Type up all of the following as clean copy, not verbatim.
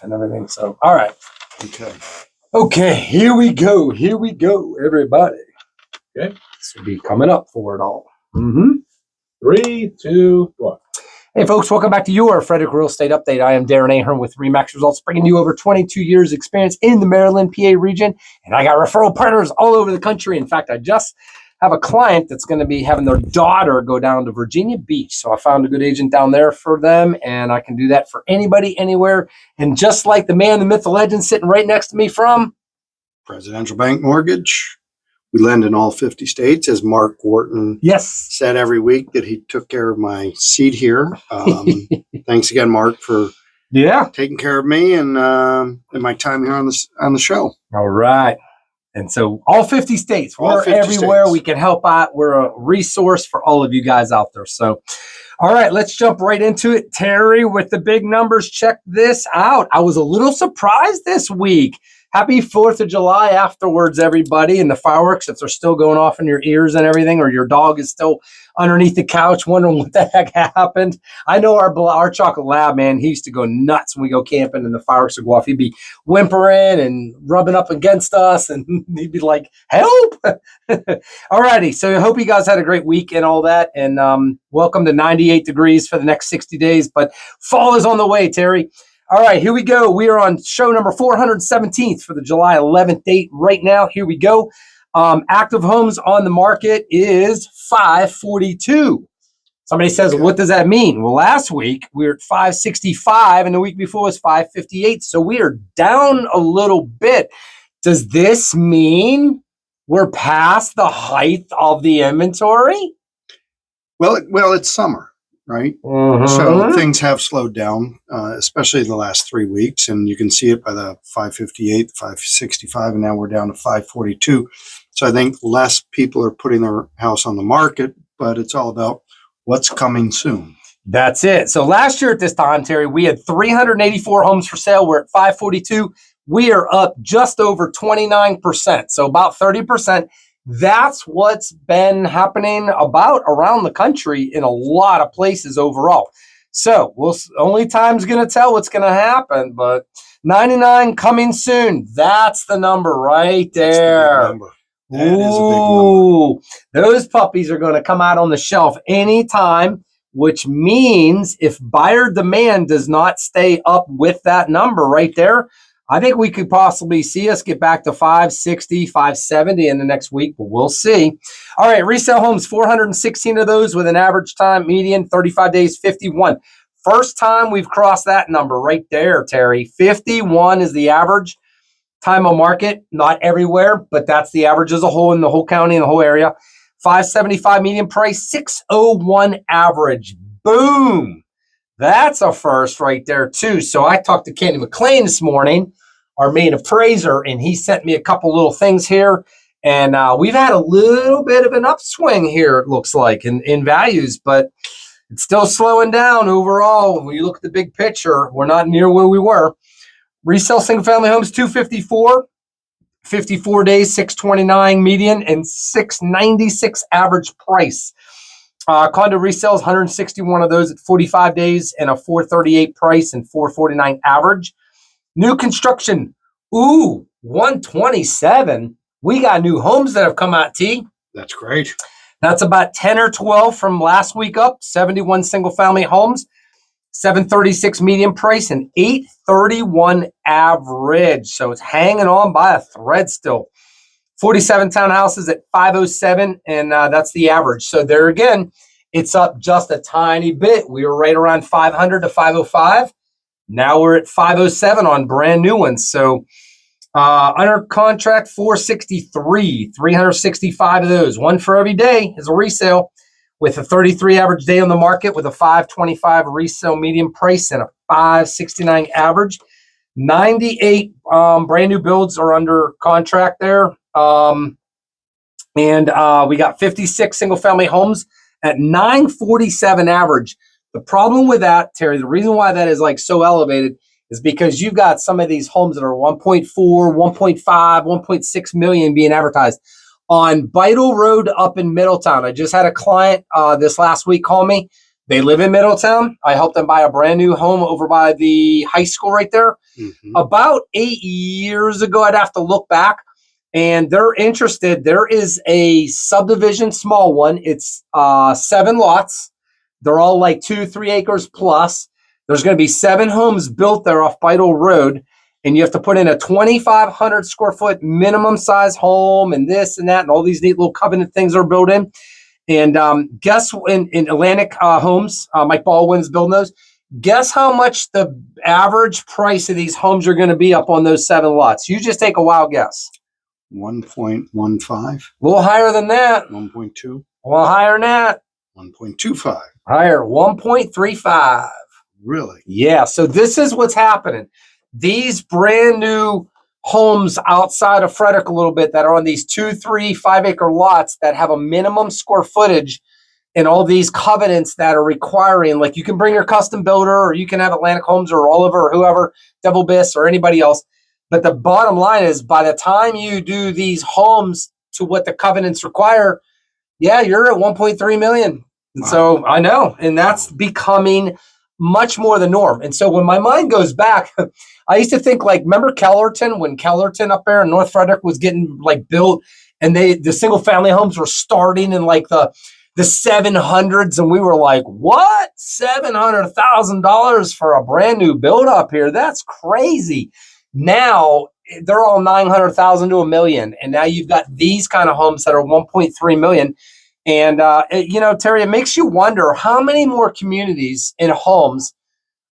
and everything. So, all right. Okay. Okay, here we go, everybody. Okay, this will be coming up for it all. 3, 2, 1. Hey, folks, welcome back to your Frederick Real Estate Update. I am Darren Ahearn with Remax Results, bringing you over 22 years experience in the Maryland, PA region, and I got referral partners all over the country. In fact, I just have a client that's going to be having their daughter go down to Virginia Beach. So I found a good agent down there for them, and I can do that for anybody, anywhere. And just like the man, the myth, the legend sitting right next to me from Presidential Bank Mortage. We lend in all 50 states, as Mark Wharton said every week that he took care of my seat here. Thanks again, Mark, for taking care of me and my time here on the show. All right. And so all 50 states, we're everywhere. We can help out. We're a resource for all of you guys out there. So, all right, let's jump right into it. Terry, with the big numbers, check this out. I was a little surprised this week. Happy 4th of July afterwards, everybody. And the fireworks, if they're still going off in your ears and everything, or your dog is still underneath the couch wondering what the heck happened. I know our chocolate lab, man, he used to go nuts when we go camping and the fireworks would go off. He'd be whimpering and rubbing up against us, and he'd be like, help. All righty. So I hope you guys had a great week and all that. And welcome to 98 degrees for the next 60 days. But fall is on the way, Terry. All right, here we go. We are on show number 417th for the July 11th date right now. Here we go. Active homes on the market is 542. Somebody says, what does that mean? Well, last week we were at 565 and the week before was 558. So we are down a little bit. Does this mean we're past the height of the inventory? Well, it's summer. Right. So things have slowed down, especially in the last 3 weeks. And you can see it by the 558, 565, and now we're down to 542. So I think less people are putting their house on the market, but it's all about what's coming soon. That's it. So last year at this time, Terry, we had 384 homes for sale. We're at 542. We are up just over 29%. So about 30%. That's what's been happening about around the country in a lot of places overall. So only time's going to tell what's going to happen, but 99 coming soon. That's the number right there. That is a big number. Those puppies are going to come out on the shelf anytime, which means if buyer demand does not stay up with that number right there, I think we could possibly see us get back to 560, 570 in the next week, but we'll see. All right, resale homes, 416 of those with an average time median, 35 days, 51. First time we've crossed that number right there, Terry. 51 is the average time on market. Not everywhere, but that's the average as a whole in the whole county and the whole area. 575 median price, 601 average. Boom. That's a first right there, too. So I talked to Kenny McLean this morning, our main appraiser, and he sent me a couple little things here. And we've had a little bit of an upswing here, it looks like, in values, but it's still slowing down overall. When you look at the big picture, we're not near where we were. Resale single-family homes, 254, 54 days, 629 median, and 696 average price. Condo resales, 161 of those at 45 days and a 438 price and 449 average. New construction, 127. We got new homes that have come out, T. That's great. That's about 10 or 12 from last week up. 71 single family homes, 736 median price and 831 average. So it's hanging on by a thread still. 47 townhouses at 507, and that's the average. So there again, it's up just a tiny bit. We were right around 500 to 505. Now we're at 507 on brand new ones. So under contract, 463, 365 of those. One for every day is a resale with a 33 average day on the market with a 525 resale median price and a 569 average. 98 brand new builds are under contract there. And we got 56 single family homes at 947 average. The problem with that, Terry, the reason why that is like so elevated is because you've got some of these homes that are 1.4, 1.5, 1.6 million being advertised on Vital Road up in Middletown. I just had a client this last week call me. They live in Middletown. I helped them buy a brand new home over by the high school right there. About 8 years ago, I'd have to look back. And they're interested. There is a subdivision, small one. It's 7 lots. They're all like 2-3 acres plus. There's going to be 7 homes built there off Vital Road. And you have to put in a 2,500 square foot minimum size home and this and that and all these neat little covenant things are built in. And guess in Atlantic Homes, Mike Baldwin's building those. Guess how much the average price of these homes are going to be up on those 7 lots? You just take a wild guess. 1.15. A little higher than that. 1.2. A little higher than that. 1.25. Higher. 1.35. Really? Yeah. So this is what's happening. These brand new homes outside of Frederick a little bit that are on these 2, 3, 5 acre lots that have a minimum square footage and all these covenants that are requiring, like you can bring your custom builder or you can have Atlantic Homes or Oliver or whoever, Devil Biss or anybody else. But the bottom line is by the time you do these homes to what the covenants require, yeah, you're at 1.3 million. And so I know, and that's becoming much more the norm. And so when my mind goes back, I used to think like, remember Kellerton, when Kellerton up there in North Frederick was getting like built and the single family homes were starting in like the 700s. And we were like, what? $700,000 for a brand new build up here? That's crazy. Now they're all 900,000 to $1 million. And now you've got these kind of homes that are 1.3 million. And, Terry, it makes you wonder how many more communities and homes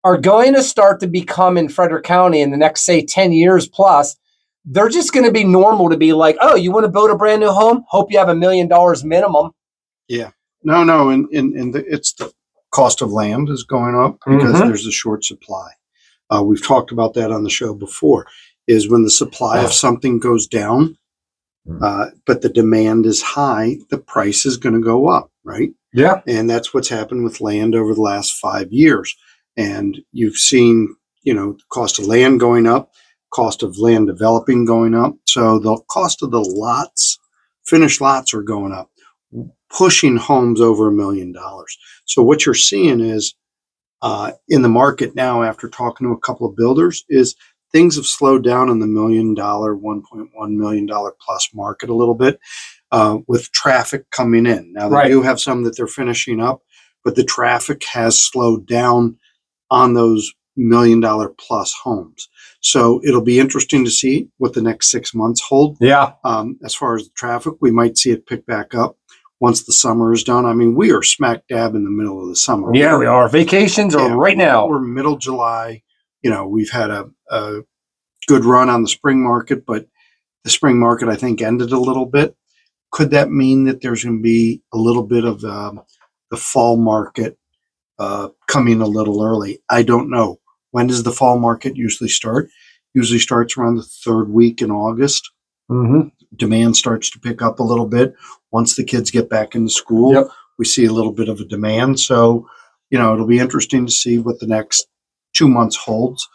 are going to start to become in Frederick County in the next, say, 10 years plus. They're just going to be normal to be like, oh, you want to build a brand new home? Hope you have $1 million minimum. Yeah. No. And it's the cost of land is going up because there's a short supply. We've talked about that on the show before, is when the supply of something goes down, but the demand is high, the price is going to go up, right? Yeah. And that's what's happened with land over the last 5 years. And you've seen, the cost of land going up, cost of land developing going up. So the cost of the lots, finished lots are going up, pushing homes over $1 million. So what you're seeing is, in the market now, after talking to a couple of builders, is things have slowed down in the $1 million, $1.1 million plus market a little bit, with traffic coming in. Now they do have some that they're finishing up, but the traffic has slowed down on those $1 million plus homes. So it'll be interesting to see what the next 6 months hold. Yeah. As far as the traffic, we might see it pick back up once the summer is done. I mean, we are smack dab in the middle of the summer. Yeah, we are. Vacations are right now. We're middle July. We've had a good run on the spring market, but the spring market, I think, ended a little bit. Could that mean that there's going to be a little bit of the fall market coming a little early? I don't know. When does the fall market usually start? Usually starts around the 3rd week in August. Demand starts to pick up a little bit. Once the kids get back into school, we see a little bit of a demand. So, it'll be interesting to see what the next 2 months holds,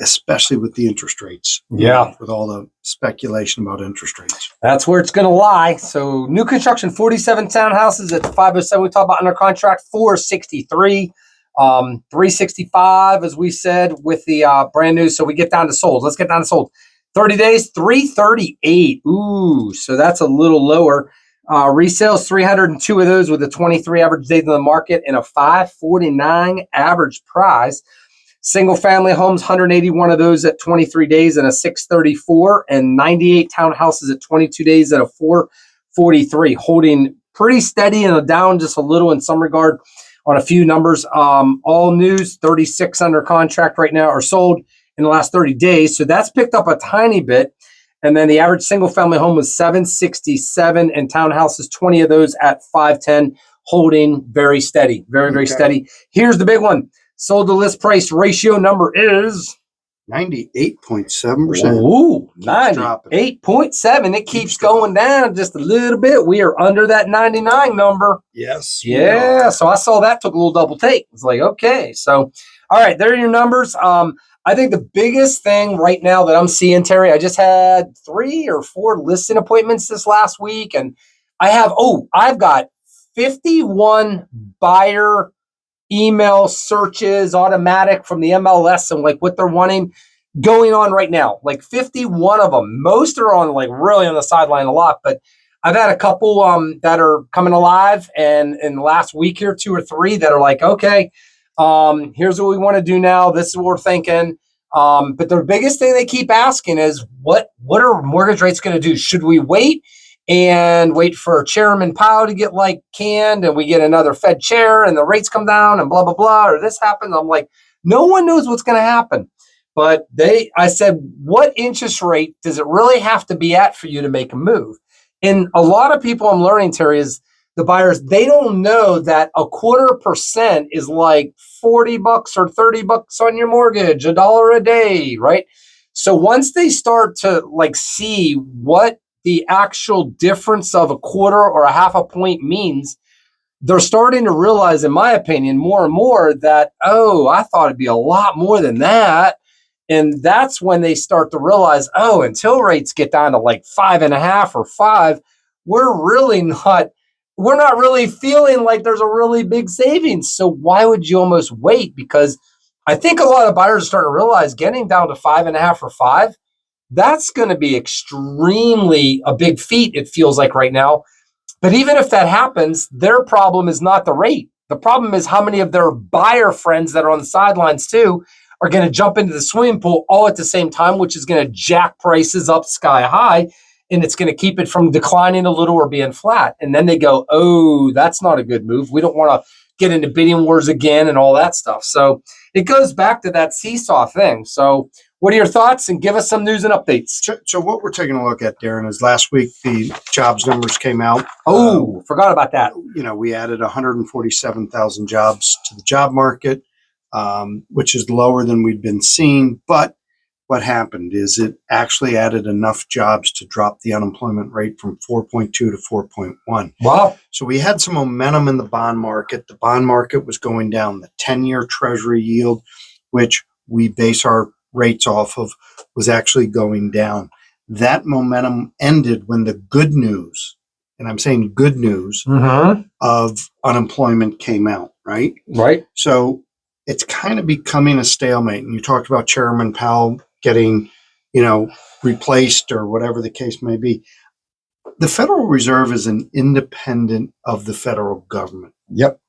especially with the interest rates. With all the speculation about interest rates. That's where it's going to lie. So new construction, 47 townhouses at 507. We talked about under contract, 463. 365, as we said, with the brand new. So we get down to sold. Let's get down to sold. 30 days, 338. Ooh, so that's a little lower. Resales, 302 of those with a 23 average days in the market and a 549 average price. Single family homes, 181 of those at 23 days and a 634, and 98 townhouses at 22 days at a 443, holding pretty steady and down just a little in some regard on a few numbers. All news, 36 under contract right now or sold in the last 30 days. So that's picked up a tiny bit. And then the average single family home was 767 and townhouses, 20 of those at 510, holding very steady, very steady. Here's the big one. Sold to list price ratio number is 98.7%. Ooh, 98.7. It keeps going down just a little bit. We are under that 99 number. Yes. Yeah. So I saw that, took a little double take. It's like, okay. So, all right, there are your numbers. I think the biggest thing right now that I'm seeing, Terry, I just had 3 or 4 listing appointments this last week. And I've got 51 buyer email searches, automatic from the MLS and like what they're wanting going on right now. Like 51 of them. Most are on like really on the sideline a lot, but I've had a couple that are coming alive, and in the last week here, 2 or 3 that are like, okay, here's what we want to do now. This is what we're thinking. But the biggest thing they keep asking is what are mortgage rates going to do? Should we wait for Chairman Powell to get like canned and we get another Fed chair and the rates come down and blah, blah, blah, or this happens? I'm like, no one knows what's going to happen. But I said, what interest rate does it really have to be at for you to make a move? And a lot of people I'm learning, Terry, is the buyers, they don't know that 0.25% is like $40 or $30 on your mortgage, $1 a day, right? So once they start to like see what the actual difference of 1/4 or 1/2 point means, they're starting to realize, in my opinion, more and more that, oh, I thought it'd be a lot more than that. And that's when they start to realize, oh, until rates get down to like 5.5 or 5, we're not really feeling like there's a really big savings. So why would you almost wait? Because I think a lot of buyers are starting to realize getting down to 5.5 or 5, that's going to be extremely a big feat, it feels like right now. But even if that happens, their problem is not the rate. The problem is how many of their buyer friends that are on the sidelines too are going to jump into the swimming pool all at the same time, which is going to jack prices up sky high, and it's going to keep it from declining a little or being flat. And then they go, oh, that's not a good move. We don't want to get into bidding wars again and all that stuff. So it goes back to that seesaw thing. So what are your thoughts? And give us some news and updates. So what we're taking a look at, Darren, is last week the jobs numbers came out. Oh, forgot about that. We added 147,000 jobs to the job market, which is lower than we'd been seeing. But what happened is it actually added enough jobs to drop the unemployment rate from 4.2 to 4.1. Wow. So we had some momentum in the bond market. The bond market was going down. The 10-year Treasury yield, which we base our rates off of, was actually going down. That momentum ended when the good news, and I'm saying good news, of unemployment came out, right? Right. So it's kind of becoming a stalemate. And you talked about Chairman Powell getting, replaced or whatever the case may be. The Federal Reserve is an independent of the federal government. Yep.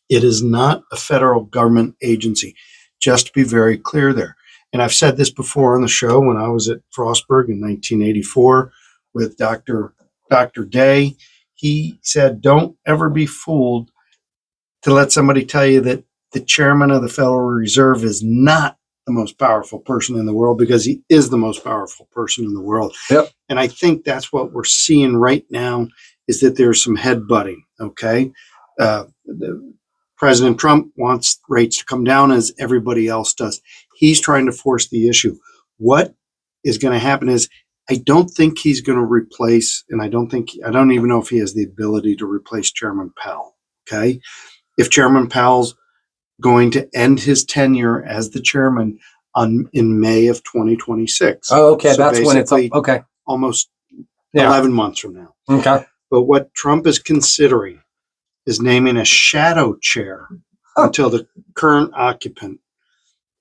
It is not a federal government agency. Just to be very clear there. And I've said this before on the show when I was at Frostburg in 1984 with Dr. Day. He said, don't ever be fooled to let somebody tell you that the chairman of the Federal Reserve is not the most powerful person in the world, because he is the most powerful person in the world. Yep. And I think that's what we're seeing right now, is that there's some headbutting, okay? President Trump wants rates to come down as everybody else does. He's trying to force the issue. What is going to happen is, I don't think he's going to replace, and I don't even know if he has the ability to replace Chairman Powell, okay? If Chairman Powell's going to end his tenure as the chairman in May of 2026. Oh, okay. So that's when it's up. Okay. Almost 11 months from now. Okay. But what Trump is considering is naming a shadow chair until the current occupant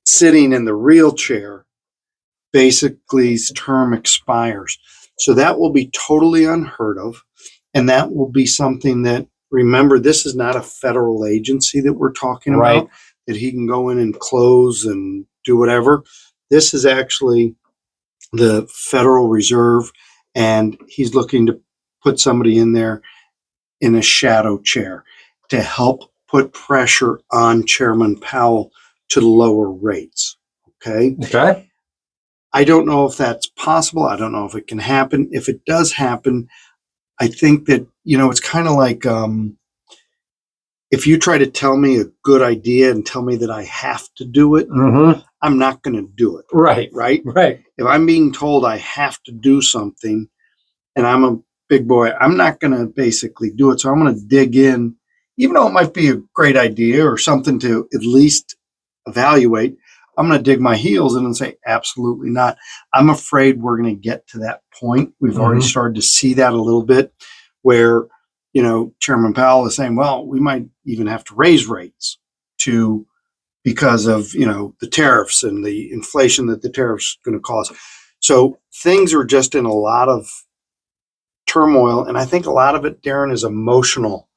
sitting in the real chair basically his term expires. So that will be totally unheard of. And that will be something that, remember, this is not a federal agency that we're talking about, that he can go in and close and do whatever. This is actually the Federal Reserve, and he's looking to put somebody in there in a shadow chair to help put pressure on Chairman Powell to lower rates. Okay. Okay. I don't know if that's possible. I don't know if it can happen. If it does happen, I think that, it's kind of like if you try to tell me a good idea and tell me that I have to do it, I'm not going to do it. Right. If I'm being told I have to do something and I'm a big boy, I'm not going to basically do it. So I'm going to dig in, even though it might be a great idea or something to at least evaluate. I'm going to dig my heels in and say, absolutely not. I'm afraid we're going to get to that point. We've already started to see that a little bit, where, Chairman Powell is saying, well, we might even have to raise rates because of, the tariffs and the inflation that the tariffs going to cause. So things are just in a lot of turmoil. And I think a lot of it, Darren, is emotional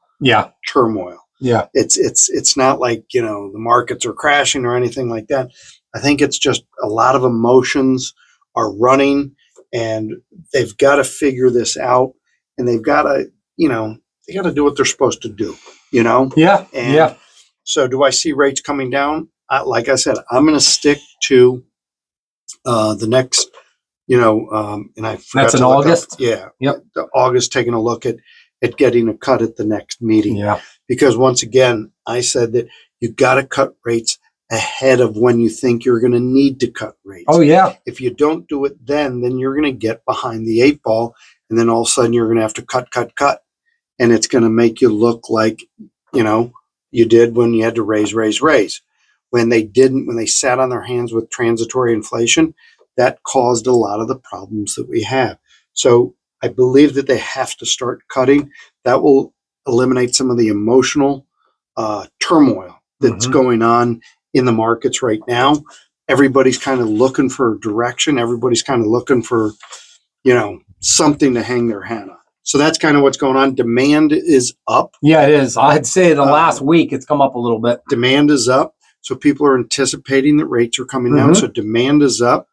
turmoil. Yeah. It's not like, the markets are crashing or anything like that. I think it's just a lot of emotions are running, and they've got to figure this out, and they've got to, they got to do what they're supposed to do, Yeah. And so do I see rates coming down? Like I said, I'm going to stick to the next, and I forgot that's in to look August. up, yeah. Yep. August, taking a look at getting a cut at the next meeting. Yeah. Because once again, I said that you got to cut rates ahead of when you think you're going to need to cut rates. Oh, yeah. If you don't do it then you're going to get behind the 8 ball, and then all of a sudden you're going to have to cut. And it's going to make you look like, you did when you had to raise. When they didn't, when they sat on their hands with transitory inflation, that caused a lot of the problems that we have. So I believe that they have to start cutting. That will eliminate some of the emotional turmoil that's going on in the markets right now. Everybody's kind of looking for direction. Everybody's kind of looking for, something to hang their hat on. So that's kind of what's going on. Demand is up. Yeah, it is. I'd say the last week it's come up a little bit. Demand is up. So people are anticipating that rates are coming down. So demand is up.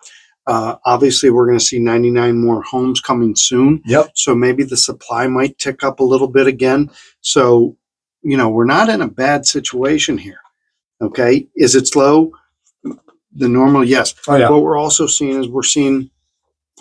Obviously, we're going to see 99 more homes coming soon. Yep. So maybe the supply might tick up a little bit again. So, we're not in a bad situation here. Okay. Is it slow? The normal, yes. Oh, yeah. What we're also seeing is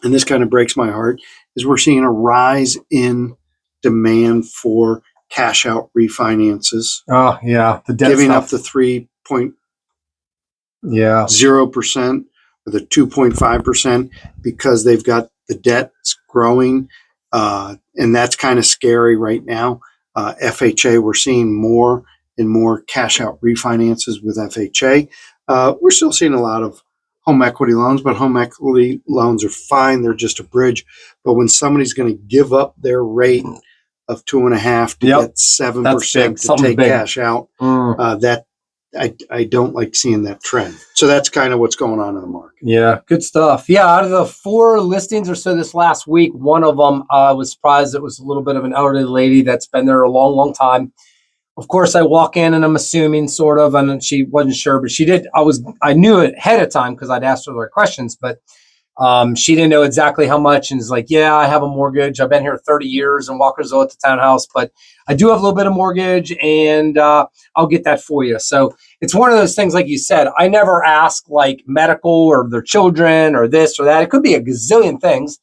and this kind of breaks my heart, is we're seeing a rise in demand for cash out refinances. Oh, yeah. The debt giving stuff. up the 3.0% or the 2.5% because they've got the debts growing. And that's kind of scary right now. FHA, we're seeing more and more cash out refinances with FHA. We're still seeing a lot of home equity loans, but home equity loans are fine. They're just a bridge. But when somebody's going to give up their rate of 2.5 to get 7% to take cash out, that I don't like seeing that trend. So that's kind of what's going on in the market. Yeah, good stuff. Yeah, out of the 4 listings or so this last week, one of them I was surprised it was a little bit of an elderly lady that's been there a long, long time. Of course, I walk in and I'm assuming sort of, and she wasn't sure, but she did. I knew it ahead of time because I'd asked her the right questions, but she didn't know exactly how much. And is like, yeah, I have a mortgage. I've been here 30 years in Walkersville at the townhouse, but I do have a little bit of mortgage, and I'll get that for you. So it's one of those things, like you said, I never ask like medical or their children or this or that. It could be a gazillion things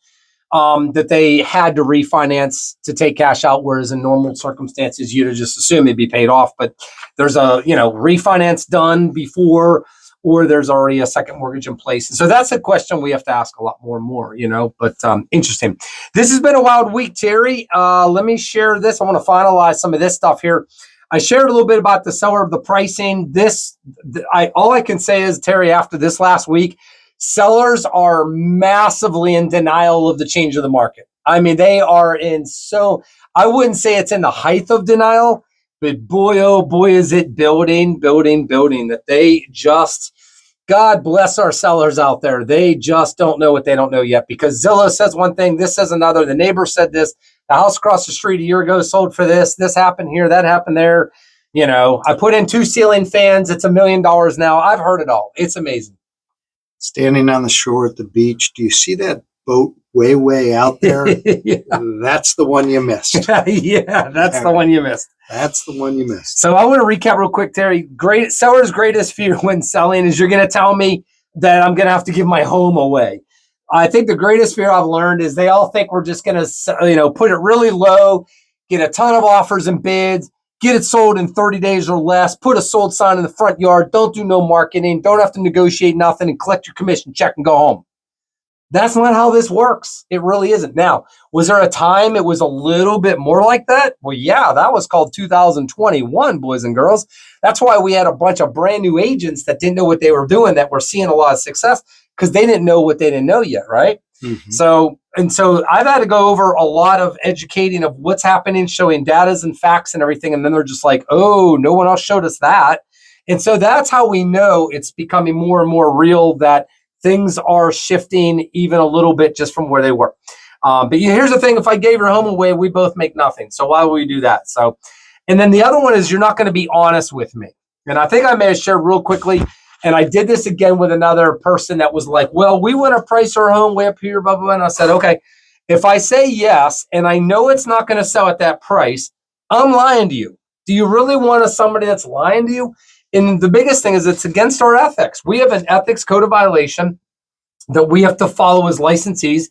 that they had to refinance to take cash out, whereas in normal circumstances, you'd just assume it'd be paid off. But there's a, refinance done before, or there's already a second mortgage in place. So that's a question we have to ask a lot more and more, but interesting. This has been a wild week, Terry. Let me share this. I want to finalize some of this stuff here. I shared a little bit about the seller of the pricing. All I can say is, Terry, after this last week, sellers are massively in denial of the change of the market. I mean, they are I wouldn't say it's in the height of denial, but boy, oh boy, is it building, that they just, God bless our sellers out there. They just don't know what they don't know yet, because Zillow says one thing, this says another. The neighbor said this, the house across the street a year ago sold for this happened here, that happened there. I put in 2 ceiling fans. It's $1 million now. I've heard it all. It's amazing. Standing on the shore at the beach, do you see that boat way out there? Yeah. That's the one you missed. Yeah, that's the one you missed. That's the one you missed. So I want to recap real quick, Terry. Seller's greatest fear when selling is you're going to tell me that I'm going to have to give my home away. I think the greatest fear I've learned is they all think we're just going to, put it really low, get a ton of offers and bids, get it sold in 30 days or less, put a sold sign in the front yard, don't do no marketing, don't have to negotiate nothing, and collect your commission check and go home. That's not how this works. It really isn't. Now, was there a time it was a little bit more like that? Well, yeah, that was called 2021, boys and girls. That's why we had a bunch of brand new agents that didn't know what they were doing, that were seeing a lot of success, because they didn't know what they didn't know yet, right? Mm-hmm. So I've had to go over a lot of educating of what's happening, showing datas and facts and everything. And then they're just like, oh, no one else showed us that. And so that's how we know it's becoming more and more real that things are shifting even a little bit just from where they were. But here's the thing, if I gave your home away, we both make nothing. So why would we do that? So, and then the other one is you're not going to be honest with me. And I think I may have shared real quickly, and I did this again with another person that was like, well, we want to price our home way up here, blah, blah, blah. And I said, okay, if I say yes, and I know it's not going to sell at that price, I'm lying to you. Do you really want somebody that's lying to you? And the biggest thing is it's against our ethics. We have an ethics code of violation that we have to follow as licensees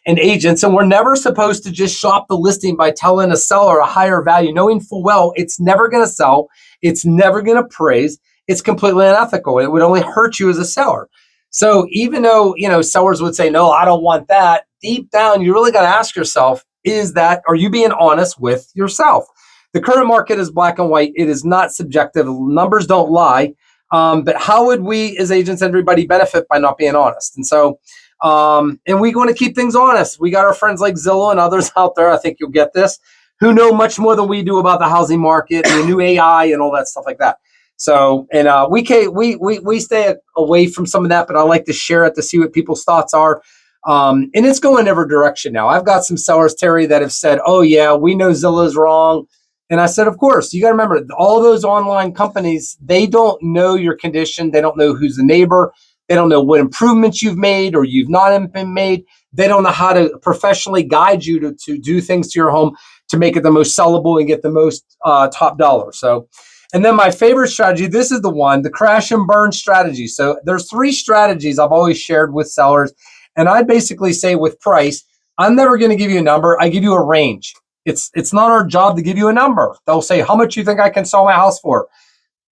and agents. And we're never supposed to just shop the listing by telling a seller a higher value, knowing full well it's never going to sell. It's never going to appraise. It's completely unethical. It would only hurt you as a seller. So even though, sellers would say, no, I don't want that, deep down, you really got to ask yourself, are you being honest with yourself? The current market is black and white. It is not subjective. Numbers don't lie. But how would we as agents and everybody benefit by not being honest? And so, and we want to keep things honest. We got our friends like Zillow and others out there. I think you'll get this, who know much more than we do about the housing market and the new AI and all that stuff like that. So, and we stay away from some of that, but I like to share it to see what people's thoughts are. And it's going every direction now. I've got some sellers, Terry, that have said, oh yeah, we know Zillow's wrong. And I said, of course, you got to remember, all those online companies, they don't know your condition. They don't know who's the neighbor. They don't know what improvements you've made or you've not been made. They don't know how to professionally guide you to do things to your home to make it the most sellable and get the most top dollar. So, and then my favorite strategy, this is the one, the crash and burn strategy. So there's 3 strategies I've always shared with sellers. And I basically say with price, I'm never going to give you a number. I give you a range. It's not our job to give you a number. They'll say, how much you think I can sell my house for?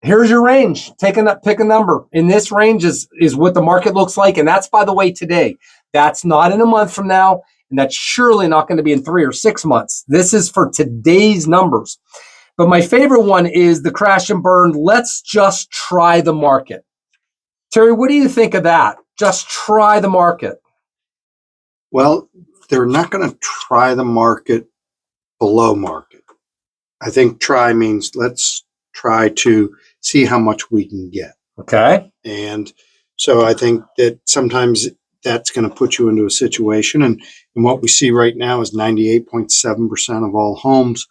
Here's your range. Pick a number. In this range is what the market looks like. And that's, by the way, today. That's not in a month from now. And that's surely not going to be in 3 or 6 months. This is for today's numbers. But my favorite one is the crash and burn. Let's just try the market. Terry, what do you think of that? Just try the market. Well, they're not going to try the market below market. I think try means let's try to see how much we can get. Okay. And so I think that sometimes that's going to put you into a situation. And what we see right now is 98.7% of all homes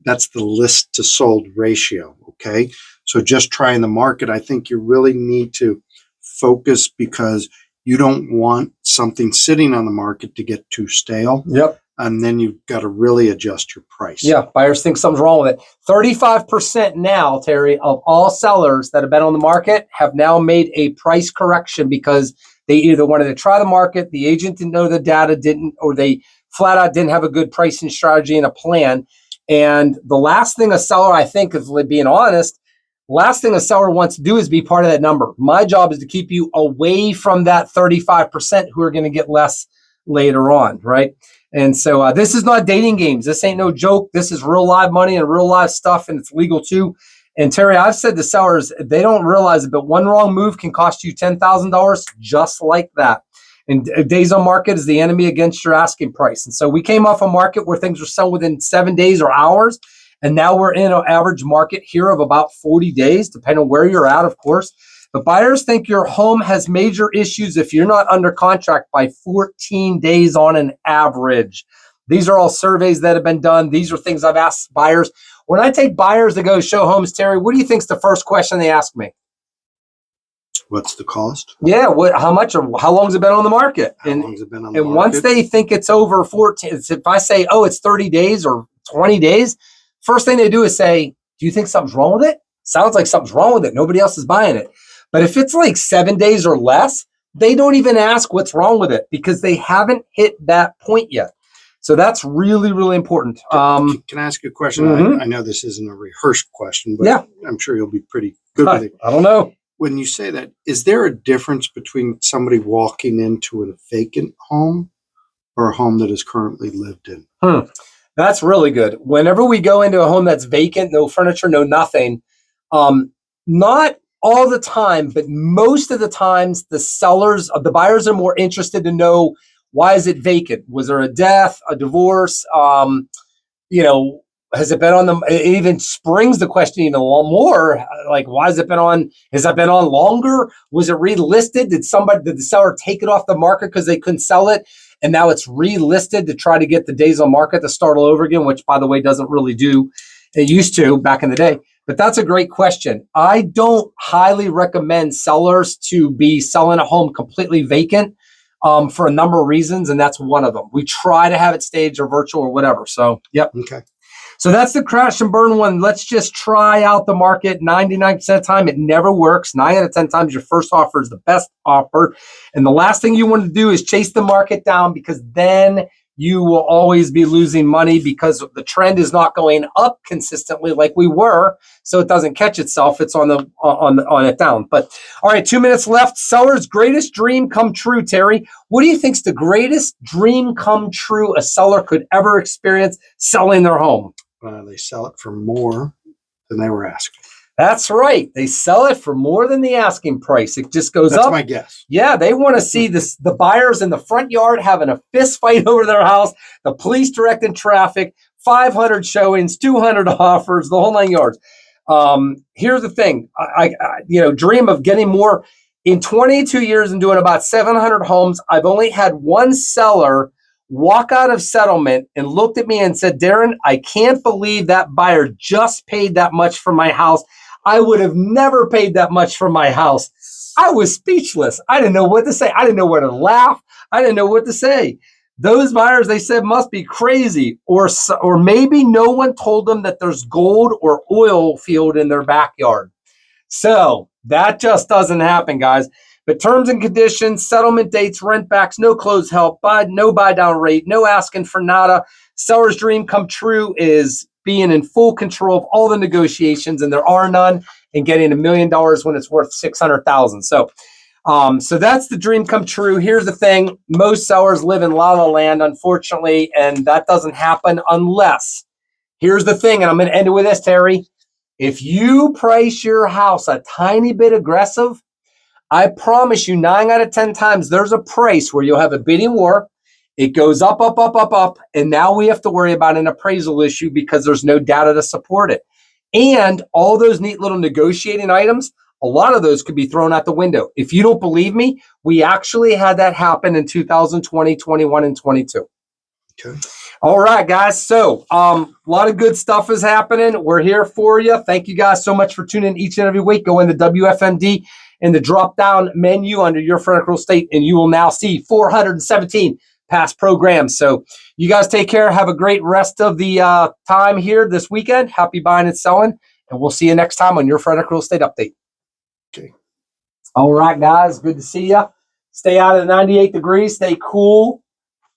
that's the list to sold ratio. Okay. So just trying the market, I think you really need to focus because you don't want something sitting on the market to get too stale. Yep. And then you've got to really adjust your price. Yeah, buyers think something's wrong with it. 35% now, Terry, of all sellers that have been on the market have now made a price correction because they either wanted to try the market, the agent didn't know the data, or they flat out didn't have a good pricing strategy and a plan. And the last thing a seller, I think, is being honest, last thing a seller wants to do is be part of that number. My job is to keep you away from that 35% who are going to get less later on, right? And so this is not dating games. This ain't no joke. This is real live money and real live stuff, and it's legal too. And Terry, I've said to sellers, they don't realize it, but one wrong move can cost you $10,000 just like that. And days on market is the enemy against your asking price. And so we came off a market where things were selling within 7 days or hours. And now we're in an average market here of about 40 days, depending on where you're at, of course. But buyers think your home has major issues if you're not under contract by 14 days on an average. These are all surveys that have been done. These are things I've asked buyers. When I take buyers to go show homes, Terry, what do you think is the first question they ask me? What's the cost? Yeah, how much or how long has it been on the market? How long has it been on the market? And once they think it's over 14, if I say, oh, it's 30 days or 20 days, first thing they do is say, do you think something's wrong with it? Sounds like something's wrong with it. Nobody else is buying it. But if it's like 7 days or less, they don't even ask what's wrong with it because they haven't hit that point yet. So that's really, really important. Can I ask you a question? Mm-hmm. I know this isn't a rehearsed question, but yeah. I'm sure you'll be pretty good with it. I don't know. When you say that, is there a difference between somebody walking into a vacant home or a home that is currently lived in? That's really good. Whenever we go into a home that's vacant, no furniture, no nothing, not all the time, but most of the times the buyers are more interested to know, why is it vacant? Was there a death, a divorce? has it been on the, it even springs the question even a lot more. Like, why has it been on? Has it been on longer? Was it relisted? Did the seller take it off the market because they couldn't sell it? And now it's relisted to try to get the days on market to start all over again, which by the way, doesn't really do. It used to back in the day. But that's a great question. I don't highly recommend sellers to be selling a home completely vacant for a number of reasons. And that's one of them. We try to have it staged or virtual or whatever. So, yep. Okay. So that's the crash and burn one. Let's just try out the market. 99% of the time, it never works. 9 out of 10 times, your first offer is the best offer. And the last thing you want to do is chase the market down, because then you will always be losing money because the trend is not going up consistently like we were. So it doesn't catch itself. It's on it down. But all right, 2 minutes left. Seller's greatest dream come true, Terry. What do you think's the greatest dream come true a seller could ever experience selling their home? They sell it for more than they were asking. That's right. They sell it for more than the asking price. It just goes up. That's my guess. Yeah, they want to see the buyers in the front yard having a fist fight over their house, the police directing traffic, 500 showings, 200 offers, the whole 9 yards. Here's the thing. I dream of getting more. In 22 years and doing about 700 homes, I've only had one seller walk out of settlement and looked at me and said, Darren, I can't believe that buyer just paid that much for my house. I would have never paid that much for my house. I was speechless. I didn't know what to say. I didn't know where to laugh. I didn't know what to say. Those buyers, they said, must be crazy, or maybe no one told them that there's gold or oil field in their backyard. So that just doesn't happen, guys. But terms and conditions, settlement dates, rent backs, no close help, no buy down rate, no asking for nada. Seller's dream come true is being in full control of all the negotiations, and there are none, and getting $1 million when it's worth $600,000. So that's the dream come true. Here's the thing. Most sellers live in la la land, unfortunately, and that doesn't happen unless, here's the thing, and I'm going to end it with this, Terry. If you price your house a tiny bit aggressive, I promise you 9 out of 10 times there's a price where you'll have a bidding war. It goes up, up, up, up, up. And now we have to worry about an appraisal issue because there's no data to support it. And all those neat little negotiating items, a lot of those could be thrown out the window. If you don't believe me, we actually had that happen in 2020, 21, and 22. Okay. All right, guys. So a lot of good stuff is happening. We're here for you. Thank you guys so much for tuning in each and every week. Go into WFMD in the drop-down menu under your Frederick Real Estate, and you will now see 417 past programs. So you guys take care. Have a great rest of the time here this weekend. Happy buying and selling, and we'll see you next time on your Frederick Real Estate Update. Okay. All right, guys. Good to see you. Stay out of the 98 degrees. Stay cool.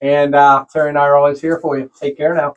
And Terry and I are always here for you. Take care now.